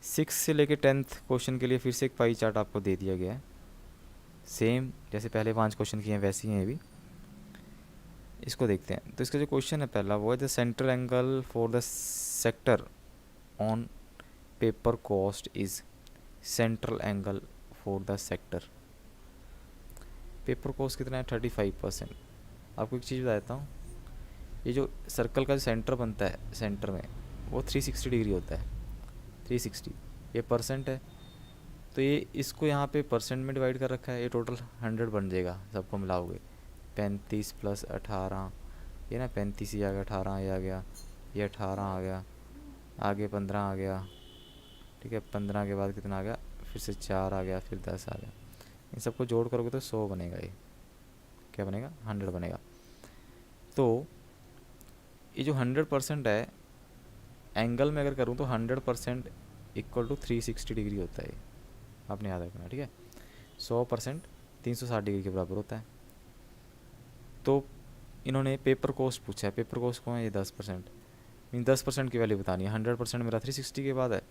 6 से लेके 10th question के लिए फिर से एक पाई चार्ट आपको दे दिया गया है, सेम जैसे पहले 5 क्वेश्चन किए हैं वैसे ही हैं ये भी। इसको देखते हैं। तो इसका जो क्वेश्चन है पहला वो है the central angle for the sector on paper cost is central angle for the sector. Paper cost कितना है 35%। आपको एक चीज़ बता देता हूँ, ये जो सर्कल का जो सेंटर बनता है सेंटर में वो 360 डिग्री होता है, 360। ये परसेंट है तो ये इसको यहाँ पे परसेंट में डिवाइड कर रखा है, ये टोटल 100 बन जाएगा सबको मिलाओगे। 35 + 18, ये ना 35 ही आ गया, 18 ये आ गया, ये 18 आ गया, आगे 15 आ गया, ठीक है। 15 के बाद कितना आ गया, फिर से 4 आ गया, फिर 10 आ गया। इन सबको जोड़ करोगे तो 100 बनेगा, ये क्या बनेगा 100 बनेगा। तो ये जो 100% है एंगल में अगर करूँ तो 100% इक्वल टू 360 डिग्री होता है, आपने याद रखना, ठीक है। 100% 360 डिग्री के बराबर होता है। तो इन्होंने पेपर कॉस्ट पूछा है, पेपर कॉस्ट कौन है, ये 10%। मीन 10% की वैल्यू बतानी है। 100% मेरा 360 के बाद है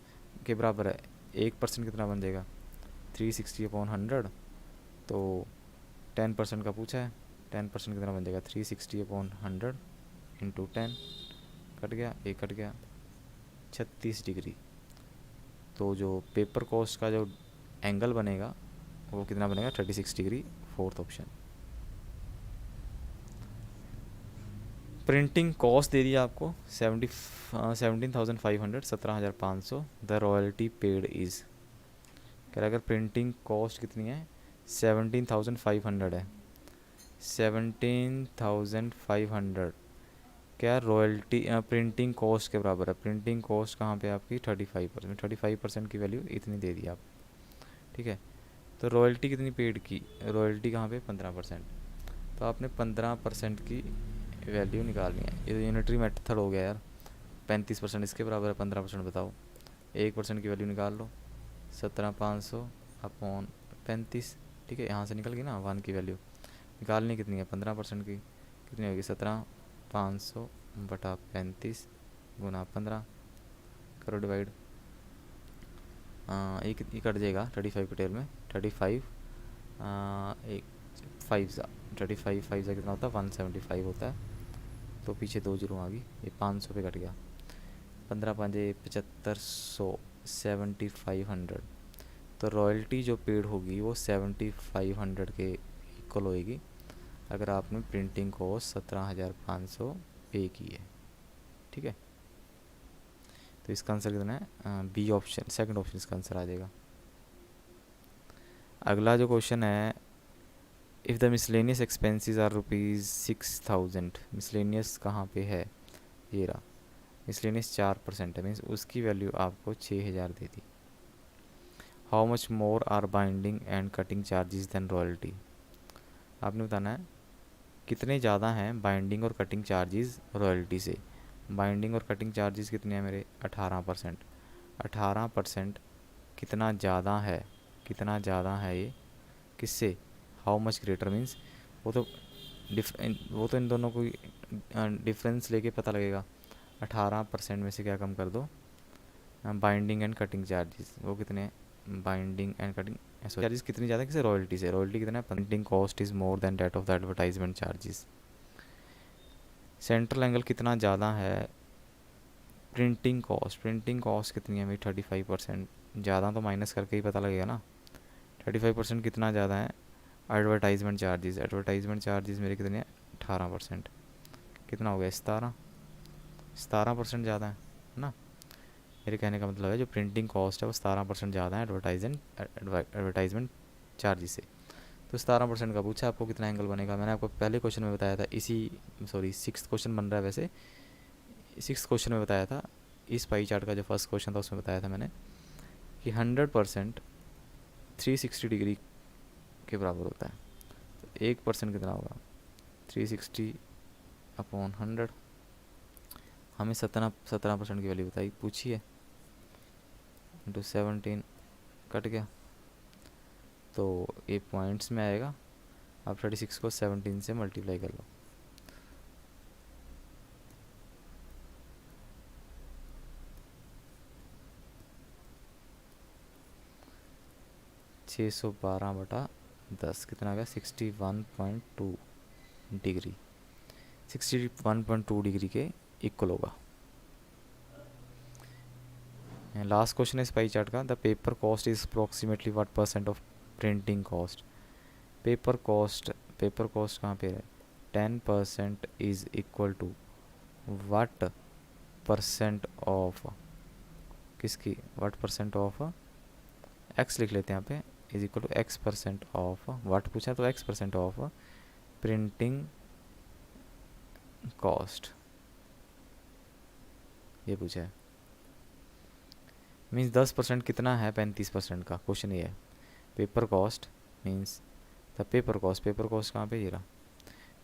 के बराबर है, 1% कितना बन जाएगा 360/100। तो 10% का पूछा है, 10% कितना बन जाएगा 360/100 इंटू 10, कट गया, एक कट गया, 36 डिग्री। तो जो पेपर कॉस्ट का जो एंगल बनेगा वो कितना बनेगा 36 degree, fourth option. Printing cost दे दिया आपको 17,500, 17,500। द रॉयल्टी पेड इज़, कह रहा अगर प्रिंटिंग कॉस्ट कितनी है 17,500 है, 17,500 क्या रॉयल्टी प्रिंटिंग कॉस्ट के बराबर है। प्रिंटिंग कॉस्ट कहाँ पे आपकी 35%, 35% की वैल्यू इतनी दे दी आप, ठीक है। तो रॉयल्टी कितनी पेड की, रॉयल्टी कहाँ पे 15%। तो आपने 15% की वैल्यू निकालनी है। ये तो यूनिटरी मेथड हो गया यार। 35% इसके बराबर है, 15% बताओ। 1% की वैल्यू निकाल लो, 17,500/35, ठीक है। यहाँ से निकल गई ना 1 की वैल्यू। निकालनी कितनी है 15% की, कितनी होगी 17,500/35 गुना 15, करो डिवाइड। एक कट जाएगा 35 के टेल में, 35 एक 35 5 कितना होता है 175 होता है। तो पीछे 2 जीरो आ गई, ये 500 पे कट गया। 15 5 7500, 7500। तो रॉयल्टी जो पेड होगी वो 7500 के इक्वल होएगी अगर आपने प्रिंटिंग कॉस्ट 17,500 पे की है, ठीक है। तो इसका आंसर कितना है, बी ऑप्शन, सेकंड ऑप्शन इसका आंसर आ जाएगा। अगला जो क्वेश्चन है, if the miscellaneous expenses are ₹6,000, miscellaneous कहाँ पे है, ये रहा। मिसलेनियस 4% है, मीन्स उसकी वैल्यू आपको 6,000 दे दी। How much more are binding and cutting charges then royalty. आपने बताना है कितने ज़्यादा हैं बाइंडिंग और कटिंग चार्जेस रॉयल्टी से। बाइंडिंग और कटिंग चार्जेस कितने हैं मेरे 18%। 18% कितना ज़्यादा है, कितना ज़्यादा है ये किससे, हाउ मच ग्रेटर मीन्स वो तो वो तो इन दोनों को डिफरेंस लेके पता लगेगा। 18% में से क्या कम कर दो, बाइंडिंग एंड कटिंग चार्जेस वो कितने, बाइंडिंग एंड कटिंग चार्जेस कितनी ज़्यादा किसे, रॉयल्टी से। रॉयल्टी कितना है, printing cost is more than that of the advertisement charges. Central angle कितना ज़्यादा है, प्रिंटिंग कॉस्ट, प्रिंटिंग कॉस्ट कितनी है भाई 35%। ज़्यादा तो माइनस करके ही पता लगेगा ना। 35% कितना ज़्यादा है, एडवर्टाइजमेंट चार्जेस, एडवर्टाइजमेंट चार्जेस मेरे कितने हैं 18%, कितना हो गया 17% ज़्यादा है ना। मेरे कहने का मतलब है जो प्रिंटिंग कॉस्ट है वो 17% ज़्यादा है एडवर्टाइजमेंट चार्जेस से। तो 17% का पूछा आपको कितना एंगल बनेगा। मैंने आपको पहले क्वेश्चन में बताया था, इसी सॉरी 6th क्वेश्चन बन रहा है वैसे, 6th क्वेश्चन में बताया था। इस पाई चार्ट का जो फर्स्ट क्वेश्चन था उसमें बताया था मैंने कि 100% 360 डिग्री के बराबर होता है। तो 1% कितना होगा 360/100। हमें 17% की वैल्यू बताई पूछी है, इंटू 17 कट गया। तो ये पॉइंट्स में आएगा, आप 36 को 17 से मल्टीप्लाई कर लो। 612/10 कितना आ गया 61.2 डिग्री, 61.2 डिग्री के इक्वल होगा। लास्ट क्वेश्चन है इस पाई चार्ट का, the paper cost is approximately what percent of printing cost. Paper cost कहाँ पे है, 10% is equal to what percent of किसकी, व्हाट परसेंट ऑफ एक्स लिख लेते हैं यहाँ पे, is equal to X percent of what पूछा तो X percent of printing cost ये पूछा है। मीन्स 10% कितना है 35% का, क्वेश्चन ये है। Paper cost means the paper cost कहाँ पे, ये रहा।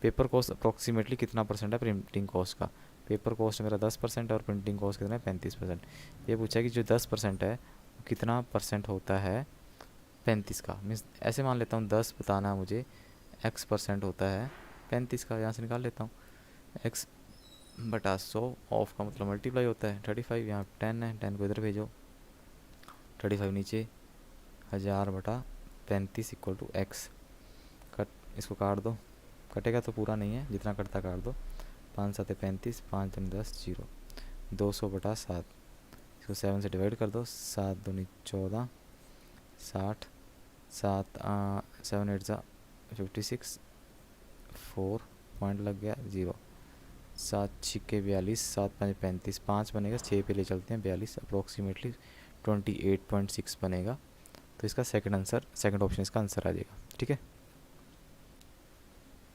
पेपर कॉस्ट अप्रोक्सीमेटली कितना परसेंट है प्रिंटिंग कॉस्ट का। पेपर कॉस्ट मेरा 10% और प्रिंटिंग कॉस्ट कितना है 35%। ये पूछा है कि जो 10% है वो कितना परसेंट होता है 35 का। मीन्स ऐसे मान लेता हूँ 10 बताना है मुझे, x परसेंट होता है 35 का, यहाँ से निकाल लेता हूँ x बटा 100 ऑफ का मतलब मल्टीप्लाई होता है 35, यहाँ 10 है, 10 को इधर भेजो, 35 नीचे 1000/35 इक्वल टू एक्स। कट इसको काट दो, कटेगा तो पूरा नहीं है, जितना कटता काट दो। 5 7 35, 5 2 10 0, 200/7, इसको 7 से डिवाइड कर दो, 7 2 14, 60, 7 8 56, 4 पॉइंट लग गया 0, 7 6 42, 7 5 35, 5 बनेगा, 6 पे ले चलते हैं 42, अप्रोक्सीमेटली 28.6 बनेगा। तो इसका सेकंड ऑप्शन इसका आंसर आ जाएगा। ठीक है।